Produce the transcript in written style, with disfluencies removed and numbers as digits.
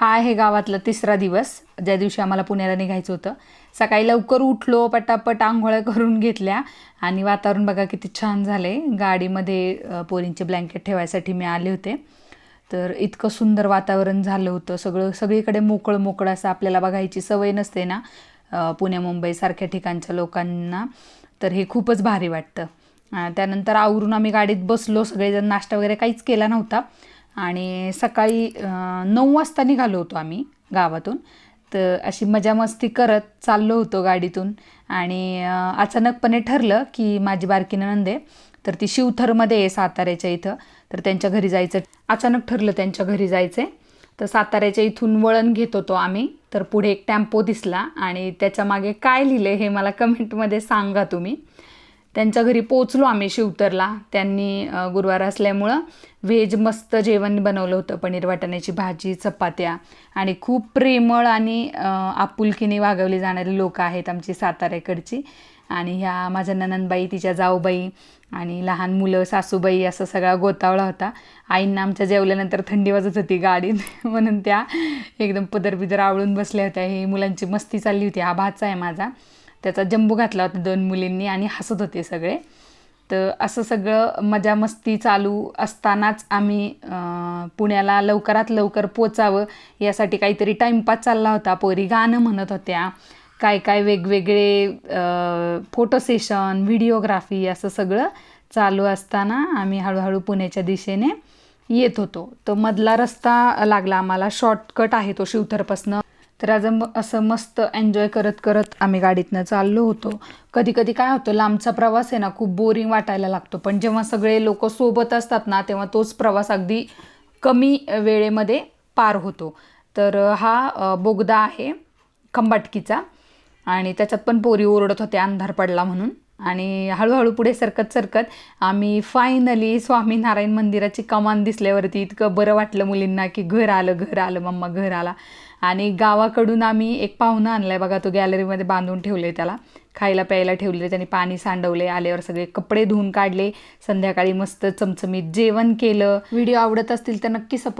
हा आहे गावातला तिसरा दिवस, ज्या दिवशी आम्हाला पुण्याला निघायचं होतं. सकाळी लवकर उठलो, पटापट आंघोळ्या करून घेतल्या आणि वातावरण बघा किती छान झाले. गाडीमध्ये पोरींचे ब्लँकेट ठेवायसाठी मी आले होते. तर इतकं सुंदर वातावरण झालं होतं. सगळीकडे मोकळं मोकळं असं आपल्याला बघायची सवय नसते ना पुण्या मुंबईसारख्या ठिकाणच्या लोकांना, तर हे खूपच भारी वाटतं. त्यानंतर आवरून आम्ही गाडीत बसलो. सगळेजण नाश्ता वगैरे काहीच केला नव्हता आणि सकाळी 9 वाजता निघालो होतो आम्ही गावातून. तर अशी मजा मस्ती करत चाललो होतो गाडीतून आणि अचानकपणे ठरलं की माझी बारकी नणंद आहे, तर ती शिवथरमध्ये आहे साताऱ्याच्या इथं, तर त्यांच्या घरी जायचं. अचानक ठरलं त्यांच्या घरी जायचं आहे. तर साताऱ्याच्या इथून वळण घेत होतो आम्ही, तर पुढे एक टेम्पो दिसला आणि त्याच्या मागे काय लिहिलं हे मला कमेंटमध्ये सांगा तुम्ही. त्यांच्या घरी पोचलो आम्ही शिवतरला. त्यांनी गुरुवार असल्यामुळं व्हेज मस्त जेवण बनवलं होतं. पनीर वाटाण्याची भाजी, चपात्या आणि खूप प्रेमळ आणि आपुलकीने वागवली जाणारी लोक आहेत आमची साताऱ्याकडची. आणि ह्या माझ्या ननंदबाई, तिच्या जाऊबाई आणि लहान मुलं, सासूबाई, असा सगळा गोतावळा होता. आईंना आमच्या जेवल्यानंतर थंडी वाजत होती गाडीत म्हणून त्या एकदम पदर आवळून बसल्या होत्या. ही मुलांची मस्ती चालली होती. हा भाचा आहे माझा, त्याचा जंबू घातला होता 2 मुलींनी आणि हसत होते सगळे. तर असं सगळं मजा मस्ती चालू असतानाच आम्ही पुण्याला लवकरात लवकर पोचावं यासाठी काहीतरी टाईमपास चालला होता. पोरी गाणं म्हणत होत्या, काय वेगवेगळे फोटो सेशन, व्हिडिओग्राफी असं सगळं चालू असताना आम्ही हळूहळू पुण्याच्या दिशेने येत होतो. तो मधला रस्ता लागला आम्हाला, शॉर्टकट आहे तो शिवथरपासनं. तर आज असं मस्त एन्जॉय करत करत आम्ही गाडीतनं चाललो होतो. कधी कधी काय होतं, लांबचा प्रवास आहे ना खूप बोरिंग वाटायला लागतो, पण जेव्हा सगळे लोक सोबत असतात ना तेव्हा तोच प्रवास अगदी कमी वेळेमध्ये पार होतो. तर हा बोगदा आहे खंबाटकीचा आणि त्याच्यात पण पोरी ओरडत होत्या अंधार पडला म्हणून. आणि हळूहळू पुढे सरकत आम्ही फायनली स्वामीनारायण मंदिराची कमान दिसल्यावरती इतकं बरं वाटलं मुलींना की घर आलं मम्मा, घर आला. आणि गावाकडून आम्ही एक पाहुणा आणला आहे बघा, तो गॅलरीमध्ये बांधून ठेवले, त्याला खायला प्यायला ठेवले, त्याने पाणी सांडवले, आल्यावर सगळे कपडे धुवून काढले, संध्याकाळी मस्त चमचमीत जेवण केलं. व्हिडिओ आवडत असतील तर नक्की सपोर्ट